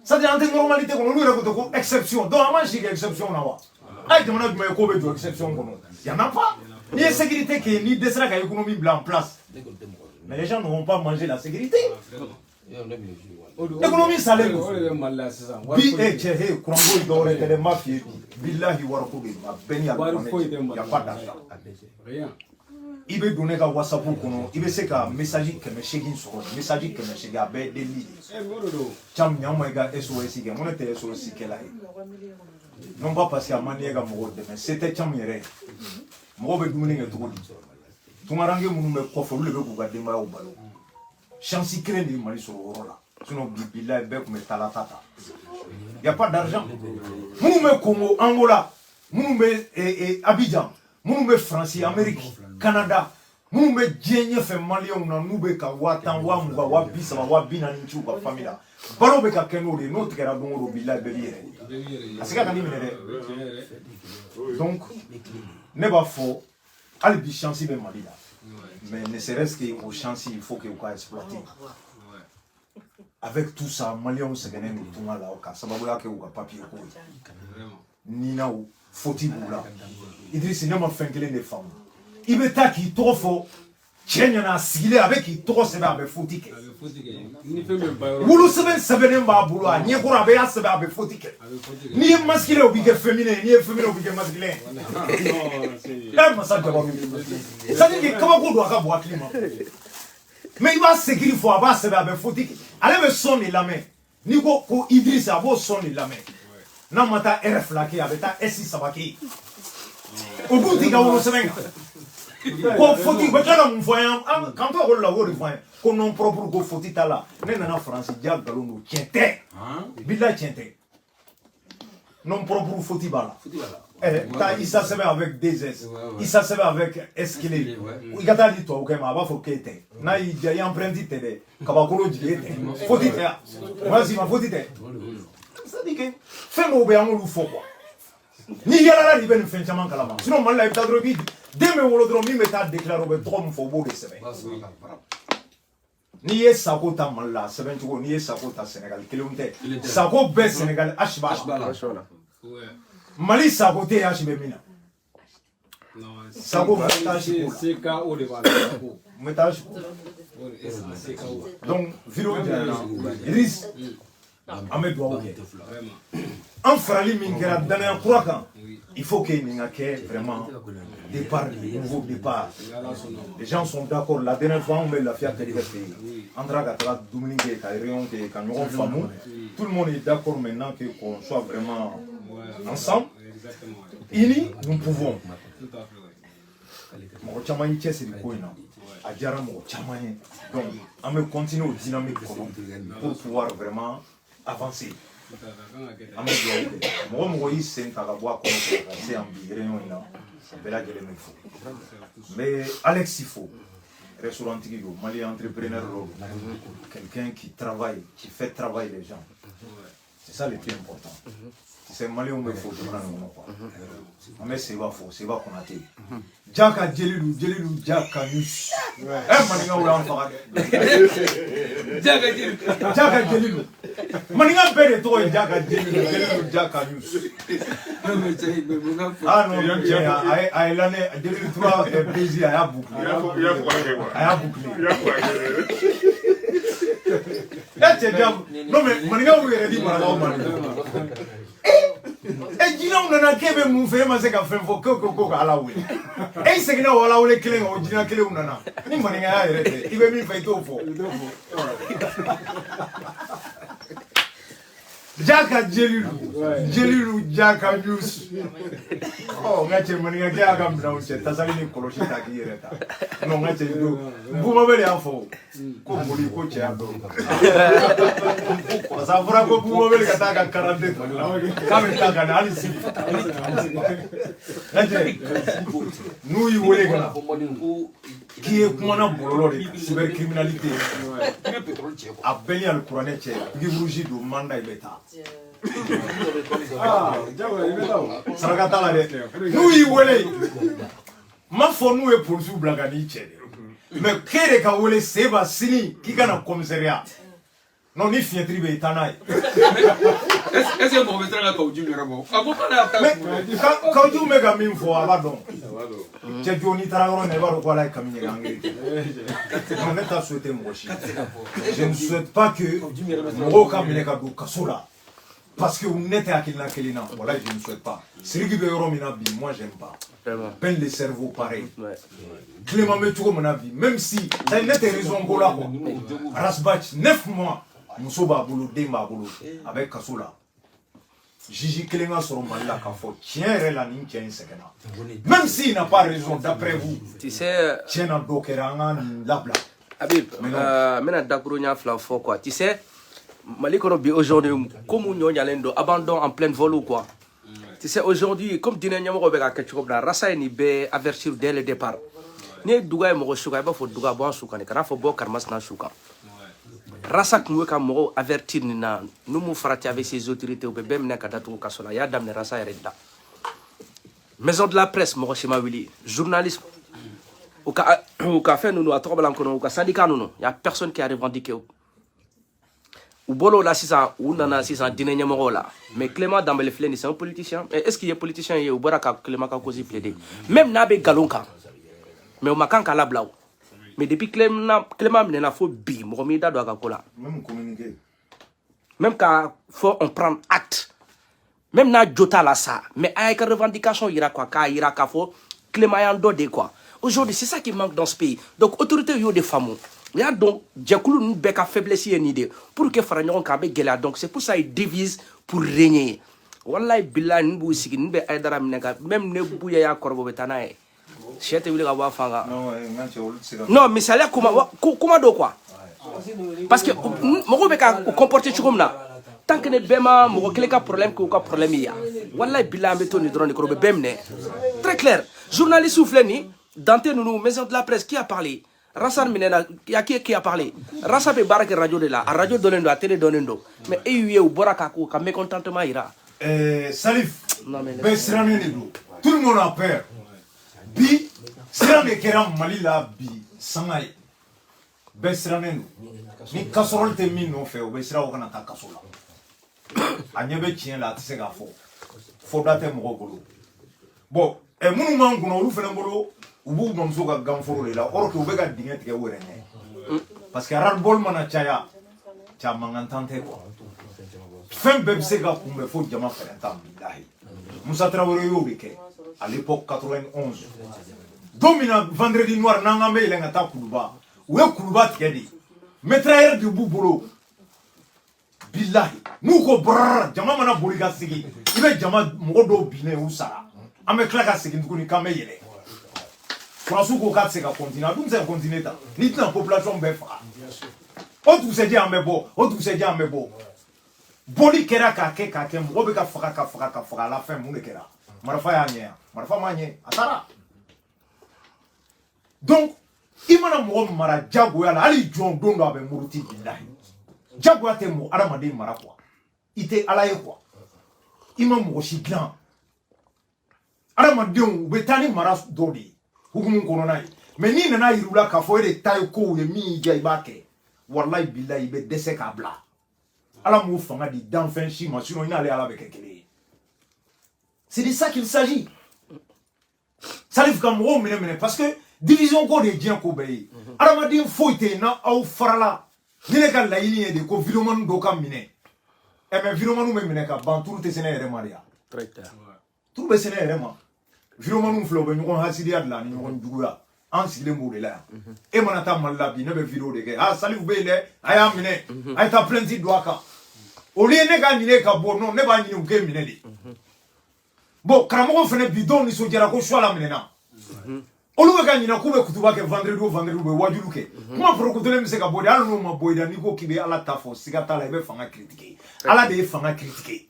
Ça dit en normalité qu'on nous raconte exception. Donc moi j'ai exception là-bas. Aïe, demande du me combien d'exception qu'on a. Il y en a pas. Ni la sécurité qui ni décès que l'économie en place. Mais les gens ne vont pas manger la sécurité. L'économie salaire. Bi et chehe kurango idore tele mafia. Billahi warakobe ma beni ya pas d'argent. Rien. Il veut donner ka WhatsApp kono, il veut se ka message que me shegin so, message que me shega be de li. Cham nyama ga SOS ke, mon était SOS ke la. Non pas parce que manie ga mo de mais c'était cham yere. Mo be dumuni nge to di. Tungarange munu me kofo le be ku ga demba o balo. Chance crée ni mali so rola. Sinon, Bibila est bec, mais talatata. Il n'y a pas d'argent. Nous, Congo, Angola, nous, Abidjan, nous, France, Amérique, Canada, nous, Djenya, fait Malien, nous, Watan, Wamga, Wabisa, Wabina, Ninchu, famille. Barobeka Keno, notre Kerabon, Bila, Bélier. Donc, n'est pas faux. Albi chancy de Malida. Mais ne serait-ce qu'au chancy, il faut qu'il soit exploité. Avec tout ça, Maliens se gagnent tout mal là, ça va voir que vous avez papier. Nina ou faut-il là. Idriss n'est pas fait que les femmes. Il veut qui trop fort. Tiens, y en a sigilé avec qui trop se va avec foutique. Vous le savez, ça veut dire que vous avez un peu de temps avec foutique. Ni masculin ou bien féminin, ni féminin ou bien masculin. Non, ça veut dire que comment vous doit avoir climat. Mais il va s'écrire il faut avoir ce avec foutique. Allez me sonner la main. Ni ko Idriss a beau sonner la main. Na mata RF la qui avec ta SI sabaki. Au bout du gars on se met. Ko foutique ba kana mon voyant quand on la voit voyant ko non propre ko foutique là. Nena na France dia galonu tiente. Bila tiente. Non propre foutique là. Il s'assève avec des S. Il s'assève avec esquilé. Il a dit toi, ok, mais avant faut qu'il ait. Na il y a emprunté télé. Kabakolo dit faut dire. Vas-y, ma faut dire. Ça dit que fais mon bien on le faut quoi. Ni y a là il vient faire chaman kalama. Sinon mal la être drobi. Demain on le dromi mais t'as déclaré au trop faut beau de semaine. Ni ye sako ta mal la semaine tu ni ye sako ta Sénégal kilomètre. Sako be Sénégal ashba. Mali saboté Hachibemina. Sabo c'est KO de Métage. Donc, vidéo Idriss Ahmed Ouaouké. En Frali Minkera, dans un 3 ans, il faut qu'il y ait vraiment départ, nouveau départ. Les gens sont d'accord. La dernière fois, on met la fierté de pays. Andra Gatra, Dominique, Kairion, Kanyon, Famou. Tout le monde est d'accord maintenant qu'on soit vraiment ensemble. Ini, nous pouvons. Donc, on va continuer au dynamique pour pouvoir vraiment avancer. Mais Alex, il faut. Restaurant Tigiro, Mali entrepreneur, quelqu'un qui travaille, qui fait travailler les gens. C'est ça le plus important. C'est malin on me faut quoi. Mais c'est pas faux, c'est pas qu'on a été. Jaka Djelilu Jaka Nus. Maninga ou l'enfant. Jaka Djelilu. Maninga belle toi Jaka Djelilu Jaka Nus. Ah non, il a Djelilu 3 plaisir à boucler. À boucler. Non mais Maninga ou il dit et dis non, on a qu'à me faire ma séquence pour que à la ouïe. Et c'est que nous allons aller clé au dîner clé ou nana. Ni maninga il va me faire tout faux. Jaka Djelilu Jaka News. Oh, ngache maninga kia agam na uche. Tasali ni koloshi taki yereta. No ngache do. Buma bele afo. Ko muli ko che ado. Safura ko buma bele kataka 40. Kame taka na ali sibi. Ngache. Nous y wole kana. Qui est kumana bololo de cybercriminalité. Abeli al Qur'an che. Giburuji do manda ibeta. Ah, Sarakata la de. Nous y wole. Ma fo nous e pour sou blagani che. Mais kere ka wole seba sini ki kana commissariat. Non ni fietri be tanai. Est-ce que mon maître là ka uji merabo? Ka uji mega min fo abadon. Che joni taragoro ne baro kwa la kamine gangi. On ne t'a souhaité moi aussi. Je ne souhaite pas que mo kamine ka du kasura. Parce que vous n'êtes à Kilina, voilà, je ne souhaite pas. C'est ce qui veut dire, moi j'aime pas. Peine les cerveaux pareil. Clément Meturo mon avis, même si ça n'est pas raison pour là. Rasbach, 9 mois, Moussoba Boulou, Demba Boulou, avec Kassoula. Gigi Clément sur le mal là, tiens, la ligne, tiens, même s'il n'a pas raison, d'après vous, tu sais, tiens, un dokerangan, labla. Habib, maintenant, d'accord, il y a un faux quoi. Tu sais, Malikonobi aujourd'hui, comme on y a l'endo, abandon en pleine vol ou quoi. Tu sais, aujourd'hui, comme Dina Nyamoro Bega Ketchukobna, Rassa et Nibe avertir dès le départ. Ni Douga et Moroshuka, il faut Douga Bon Souka, il faut Bo Karmas Nashuka. Rassa Koueka Moro avertir Nina, nous nous frater avec ses autorités au bébé Mnakadatou Kasola, Yadam Rassa et Reda. Maison de la presse, Moroshima Willy, journaliste. Au café, nous à Trobalankono, au syndicat, il n'y a personne qui a revendiqué. Ou bolo là c'est ça ou nana c'est ça dîner numéro là mais Clément Dambelefleni c'est un politicien est-ce qu'il est politicien ou baraka Clément ka cause plaider même nabe galonka mais au makan kala blau mais depuis Clément n'a faut bi mo mi da do ka kola Même communiquer. même quand faut on prendre acte même na jota là ça mais avec revendication ira quoi ka ira ka faut Clément yando de quoi aujourd'hui c'est ça qui manque dans ce pays donc autorité yo des femmes. Il y a donc une faiblesse et une idée pour que Faragnon Kabe Gela. Donc c'est pour ça qu'ils divisent pour régner. Wallahi billah n'bou sigi n'be aidara mineka même ne bouya ya korbo betana e. Chete wili kawa fanga. Non mais ça là comment do quoi? Parce que moko beka comporter comme là. Tant que ne bema moko keleka problème ko ka problème ya. Wallahi billah meto ni drone korbo bemne. Très clair. Journaliste souffle ni Dante nous maison de la presse qui a parlé. Rassar Minena, il y a qui a parlé. Rassar peut barrer radio de là, à radio donnendo, à télé donnendo. Mais il ou Borakaku, comme mécontentement ira. Salif, tout le monde a peur. Bi, c'est un écran Malila, Bi, Sangaï. Besranen, ni casserole te mine non fait, ou Besra ou Kanaka Kassola. Agnebe tient là, c'est un faux. Faut dater mon golo. Bon, et mon mango, nous faisons un boulot. Ubu mamzuka gamfuru la oro to bega dinget ke werene parce que rarbol mana chaya cha mangantante ko fem bebse ga kumbe fo jama ferentam billahi Moussa Traoré yo beke à l'époque 91 domina vendredi noir nanga me lenga ta kuluba we kuluba tikedi metrailleur du bubolo billahi nous ko brr jama mana boliga sigi ibe jama modo bine usara ame klaka sigi ndukuni kame yele François Kokat c'est qu'à continuer, d'où c'est continuer ta, ni dans la population befa. On tout se dit en mebo, on tout se dit en mebo. Boli kera kake kake, mbobe ka faka la fin moun kera. Marafa ya nya, marafa manye, atara. Donc, imana mo mara jago ya ali jon dondo abe muruti billahi. Jago ya te mo aramade mara quoi. il était à la quoi. Il m'a moché grand. Adamadenw u bɛ taa ni mara dɔ de ye hukumu kɔnɔna ye mais n'i nana yir'u la k'a fɔ e de ta ye kow ye min y'i diya i b'a kɛ walayi bilayi i bɛ dɛsɛ k'a bila ala m'o fanga di danfɛn si ma sinon i n'ale ala bɛ kɛ kelen ye c'est de ça qu'il s'agit Salif ka mɔgɔw minɛ parce que division ko de ye diɲɛ ko bɛɛ ye adamaden foyi tɛ yen n'aw farala ni ne ka laɲini ye de ko vidéoman dɔw ka minɛ mais vidéoman bɛ minɛ ka ban turu tɛ se ne yɛrɛ ma de ya turu bɛ se ne yɛrɛ ma vidéoman filɛ u bɛ ɲɔgɔn hasidiya de la ani ɲɔgɔn juguya an sigilen b'o de la yan e mana taa Mali la bi ne bɛ vidéo de kɛ ah Salif bɛ yen dɛ a y'a minɛ a ye taa plainte don a kan au lieu ne ka ɲinɛ ka bɔ non ne b'a ɲini u k'e minɛ de bon karamɔgɔ fana bi dɔw nisɔndiyara ko choix la minɛna olu bɛ ka ɲinɛ k'u bɛ kutuba kɛ vendredi o vendredi u bɛ wajulu kɛ kuma porokotolen bɛ se ka bɔ de hali n'o ma bɔ i da n'i ko k'i bɛ ala ta fɔ siga t'a la i bɛ fanga critiquer ala de ye fanga critiquer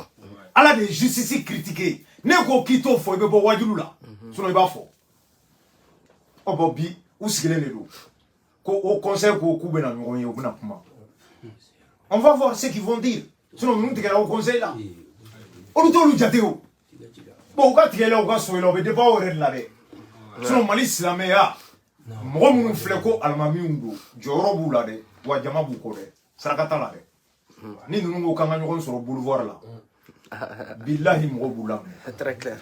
ala de ye justice critiquer ne ko k'i t'o fɔ i bɛ bɔ wajulu la sinon i b'a fɔ ɔ bɔn bi u sigilen de don ko o conseil ko k'u bɛna ɲɔgɔn ye u bɛna kuma on va voir ce qu'ils vont dire sinon ninnu tigɛra o conseil la olu t'olu jate o bon u ka tigɛla u ka so la u bɛ dépend o yɛrɛ de la dɛ sinon Mali silamɛya mɔgɔ minnu filɛ ko alimamiw don jɔyɔrɔ b'u la dɛ wa jama b'u kɔ dɛ saraka t'a la dɛ ni ninnu ko k'an ka ɲɔgɔn sɔrɔ boulevard la bilahi mɔgɔ b'u laminɛ très clair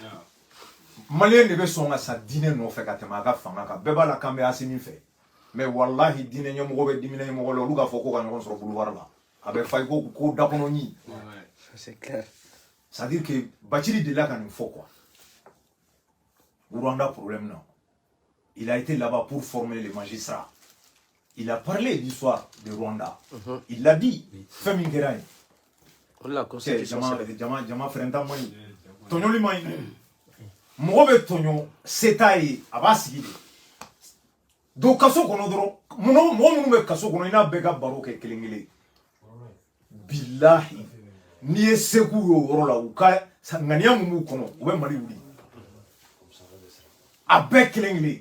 maliyɛn de bɛ sɔn ka sa diinɛ nɔfɛ ka tɛmɛ a ka fanga kan bɛɛ b'a la k'an bɛ Asimi fɛ mais wallahi diinɛ ɲɛmɔgɔ bɛ diinɛ ɲɛmɔgɔ la olu k'a fɔ ko ka ɲɔgɔn sɔrɔ boulevard la a bɛ fa i ko dakɔnɔɲi c'est clair c'est à dire que Bacili delila ka nin fɔ quoi Rwanda problème non. Il a été là-bas pour former les magistrats. Il a parlé de l'histoire de Rwanda. Il l'a dit. Fais min kera yen. La constitution. Jama frenda moyi. Tonyo li moyi. Mɔgɔ bɛ tonyo seta ye a b'a sigi de. Donc kaso kɔnɔ dɔrɔn mɔgɔ minnu bɛ kaso kɔnɔ i n'a bɛɛ ka baro kɛ kelen kelen. Bilahi n'i ye seko ye o yɔrɔ la u ka ŋaniya min b'u kɔnɔ u bɛ Mali wuli. A bɛɛ kelen kelen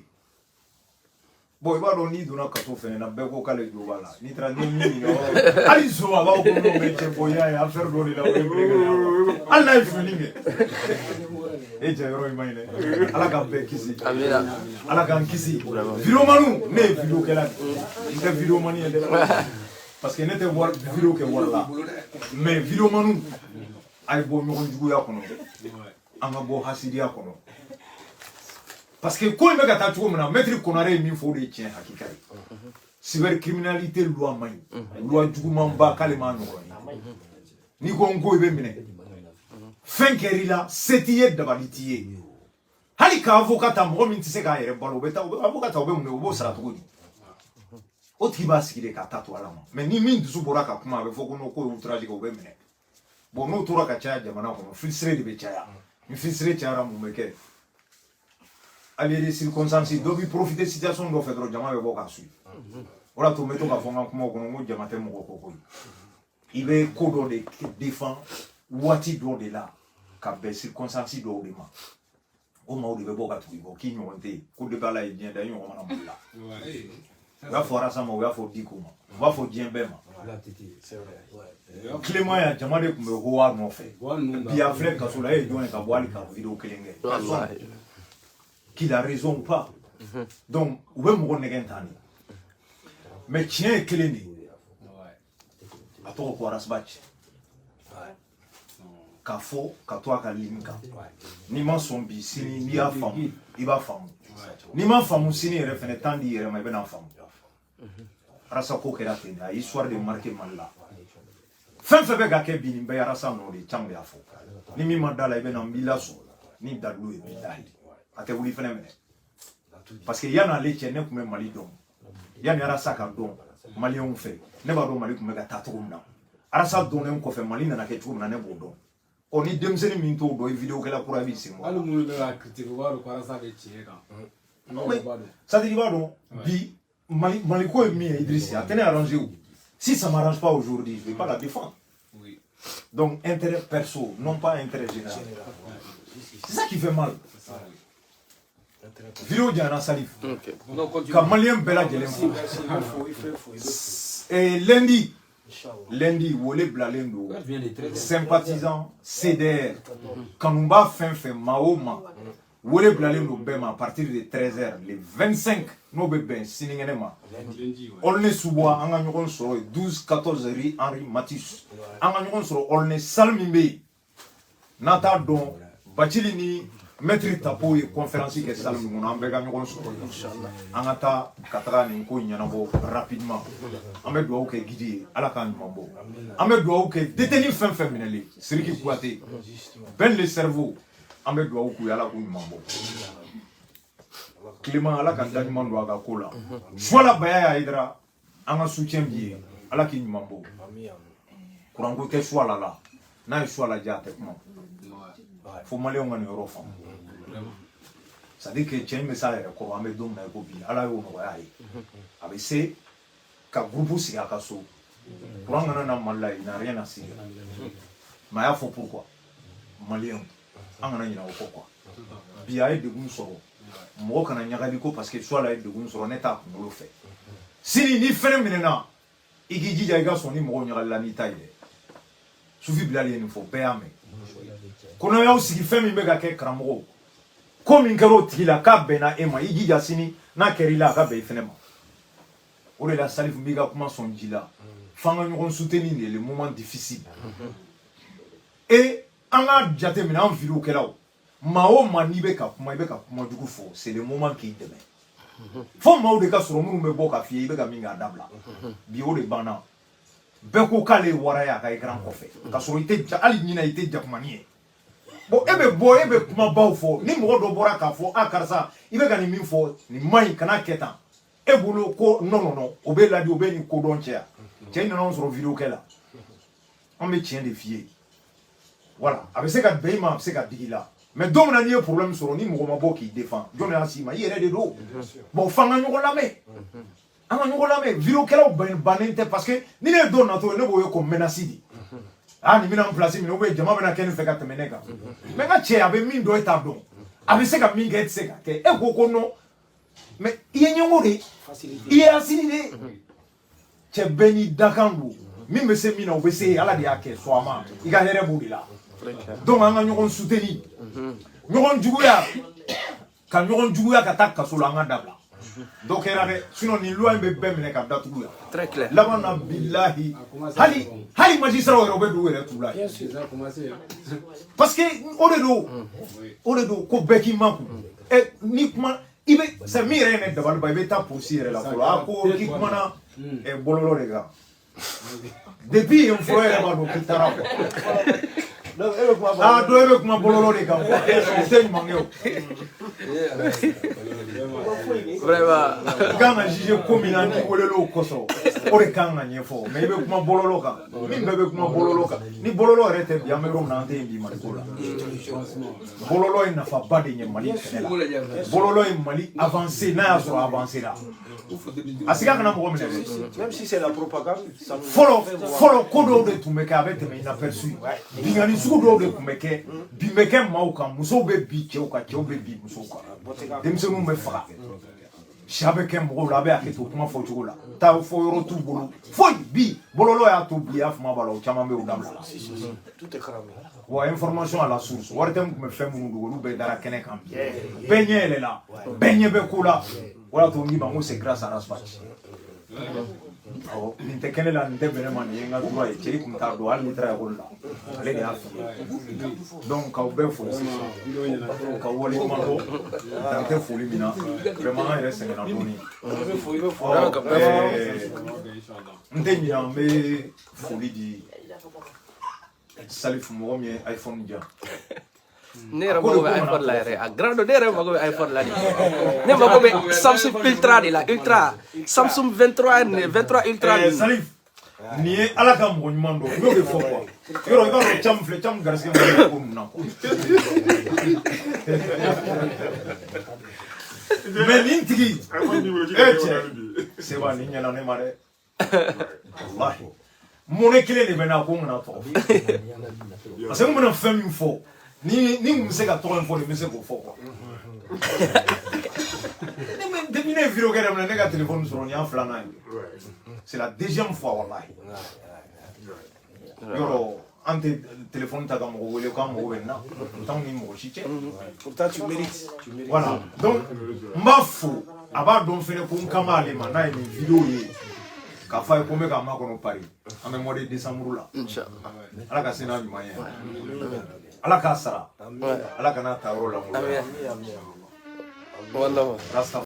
bon i b'a dɔn n'i donna kaso fɛnɛ na bɛɛ ko k'ale jo b'a la n'i taara ni min ɲininka hali so a b'a fɔ ko n'o bɛ cɛ bɔ y'a ye affaire dɔ de la o ye bilen hali n'a ye fili kɛ e cɛ yɔrɔ in ma ɲi dɛ ala ka bɛɛ kisi ala k'an kisi vidéomaniw ne ye vidéo kɛla de n tɛ vidéomani ye dɛ parce que ne tɛ vidéo kɛ wari la mais vidéomaniw a ye bɔ ɲɔgɔn juguya kɔnɔ an ka bɔ hasidiya kɔnɔ parce que ko in bɛ ka taa cogo min na maître Konare ye min fɔ o de ye tiɲɛ hakika ye cybercriminalité loi man ɲi loi jugumanba k'ale m'a ɲɔgɔn ye n'i ko n ko i bɛ minɛ fɛn kɛr'i la se t'i ye dabali t'i ye hali ka avocat ta mɔgɔ min tɛ se k'a yɛrɛ balo o bɛ taa avocat ta o bɛ mun kɛ o b'o sara cogo di o tigi b'a sigi de k'a ta to ala ma mais ni min dusu bɔra ka kuma a bɛ fɔ ko n'o ko ye outrage kɛ o bɛ minɛ bon n'o tora ka caya jamana kɔnɔ filtre de bɛ caya ni filtre cayara mun bɛ kɛ ali des circonstances dɔ bi profiter situation dɔ fɛ dɔrɔn jama bɛ bɔ k'a suit o la to n bɛ to k'a fɔ n ka kumaw kɔnɔ n ko jama tɛ mɔgɔ kɔ koyi i bɛ ko dɔ de défend waati dɔ de la ka bɛn circonstances dɔw de ma o maaw de bɛ bɔ ka tugu i kɔ k'i ɲɔgɔn tɛ yen ko depuis ala ye diɲɛ da i ɲɔgɔn mana Mali la u y'a fɔ Arasa ma u y'a fɔ Diko ma u b'a fɔ diɲɛ bɛɛ ma Clément jama de tun bɛ Howa nɔfɛ bi a filɛ kaso la e ye jɔn ye ka bɔ hali ka vidéo kelen kɛ qu'il a raison ou pas. Donc, vous pouvez me reconnaître. Mais tiens, quel est le à toi, quoi, Rasbach? Kafo, Katoa, Kalinka. Ni man son bi, si ni a femme, il va femme. Ni man femme, si ni refait tant d'hier, mais ben en femme. Rasako, qui a fait une histoire de marquer mal là. Fin fait que Kevin, il y a Rasa, non, les chambres à faux. Ni mi mandala, il y a un bilasso, ni d'adou et bilahi. A tɛ wuli fɛnɛ minɛ parce que yanni ale cɛ ne tun bɛ Mali dɔn yanni Arasa ka dɔn maliyɛnw fɛ ne b'a dɔn Mali tun bɛ ka taa cogo min na Arasa donnen kɔfɛ Mali nana kɛ cogo min na ne b'o dɔn ɔ ni denmisɛnnin min t'o dɔn i vidéo kɛla kura b'i sen bɔ hali minnu bɛ ka critiquer u b'a dɔn ko Arasa bɛ tiɲɛ kan c'est-à-dire i b'a dɔn bi Mali ko ye min ye Idrissa a tɛ ne arrangé o si ça m'arrange pas aujourd'hui je vais pas la défendre donc intérêt perso non pas intérêt général c'est ça qui fait mal. Vidéo Diana Salif. Ka malien bɛɛ lajɛlen fo. Et lundi lundi wole blalen do sympathisant CDR kanumba fin maoma wole blalen do bema à partir de 13h le 25 no be ben siningene ma on ne suboa anga nyokon soro 12 14 ri Henri Matisse anga nyokon soro on ne salmimbe nata don bachili ni maître tapo et conférence que salmi mon ambega nyokon soro inshallah anga ta katara ni ko nyanabo rapidement ambe do ke gidi ala kan mambo ambe do ke détenu fin mineli siriki kuate ben le cerveau ambe do ku ala ku mambo Clément ala kan danyman do aga kola voilà baya ya idra anga soutien bi ala ki mambo kurango te swala la na swala jate kuma faut malé on ngani ro fam ça dit que tiens message ko ambe dom na ko bi ala yo no ya yi avec c'est ka groupe si aka so kuranga na malai na rien à dire mais il faut pourquoi malien angana nyina ko quoi bi ay de gun soro mo kana nyagali ko parce que soit la de gun soro neta ko lo fait si ni fene minena igi jija iga soni mo nyagali la ni taille sufi bilali ni faut payame kono ya usigi femi mega ke kramo ko min kero tila ka bena ema igi jasini na kerila ka be fene ma o de la salif miga kuma son jila fanga nyon soutenir les moments difficiles et anga jate mina en vidéo kelao mao manibe ka kuma ibe ka kuma dugu fo c'est le moment qui demain fo mao de ka soro munu me boka fie ibe ka minga dabla bi o de bana beko kale waraya ka grand kofe ka soro ite ali nyina ite jakmanie bo ebe kuma baw fo ni mo do bora ka fo akarsa ibe ka ni min fo ni mai kana ketan e bolo ko non obe la di obe ni ko don chia tiens non soro vidéo kela on me tient des filles voilà avec ce gars beima c'est gars digila mais donc on a un problème sur ni mo mabo qui défend jonne asima yere de do bon fanga nyoko lame anga nyoko lame vidéo kela banente parce que ni ne don na to ne boyo ko menacidi ah ni mina en place mi no be jama bena ken fe ka temeneka mais nga che abe min do eta don avec ce gars mi get se ka ke e ko no mais iye nyongore iye asini che beni dakangu mi me se mina obese ala de ake soama iga here budila donc anga nyokon soutenir nyokon juguya ka takka solo anga dabla donc era de sinon ni loi be bemne ka datuya très clair labana billahi hali magistrat o be do wele tula parce que o de do ko beki manku et ni kuma ibe c'est mire ne dabal ba be ta posire la ko ki kuma na e bololo de ga depuis un frère ba do kitara ah do ebe kuma bololo de ga c'est mangeo vraiment gana jije komina ni wolelo koso ore kanga nyefo mais ebe kuma bololo ka min bebe kuma bololo ka ni bololo rete bi amero na ante bi malikola bololo ina fa bade nye mali kenela bololo in mali avancer na yaso avancer là asika kana mo mene même si c'est la propagande ça nous follow kodo de tumeka avec me inaperçu bingani sudo de kumeke bimeke mauka muso be bi cheuka be bi muso ka demse mu me fa shabe kem bo la be aketo kuma fo chugula ta fo yoro tu bolo foi bi bololo ya to bi afuma balo chama me udamla tout est cramé wa information à la source wartem me fait mu ngolu be dara kene kam benye ele la benye be kula wala to ngi bango c'est grâce à Raspat oh ni te kene la nde bene man yenga duwa e cheri kum ta do al ni tra golla ale ya donc ka be fo ka woli ma ko ta te fo limina vraiment il c'est na doni nte ni ambe foli di salif mo mi iPhone dia nera mago be iPhone la re a grado nera mago be iPhone la di ne mago be Samsung Ultra di la Ultra Samsung 23 Ultra salif ni ala ka mo nyumando yo be fo quoi yoro ga ro cham garske mo ko na ko mais nintigi c'est va ni nyana ne mare wallahi mon ekele ne bena ko na to parce que mo na fami fo ni mse ka to info le mse ko fo quoi ni devine vidéo que na nega téléphone sur ni en flana c'est la deuxième fois wallahi Yoro, un téléphone ta gamme ou le camp ou na, tant ni mo chiche. Pourtant, tu mérites. Voilà. Donc, mafou, aba don fene ko kama le mana ni vidéo ye. Ka fa ko me ka ma ko no pari. Ame mo de décembre la. Inshallah. Ala ka sina nyuma ye. Ala ka sara. Ala ka na tawro la mo. Wallah. Rasta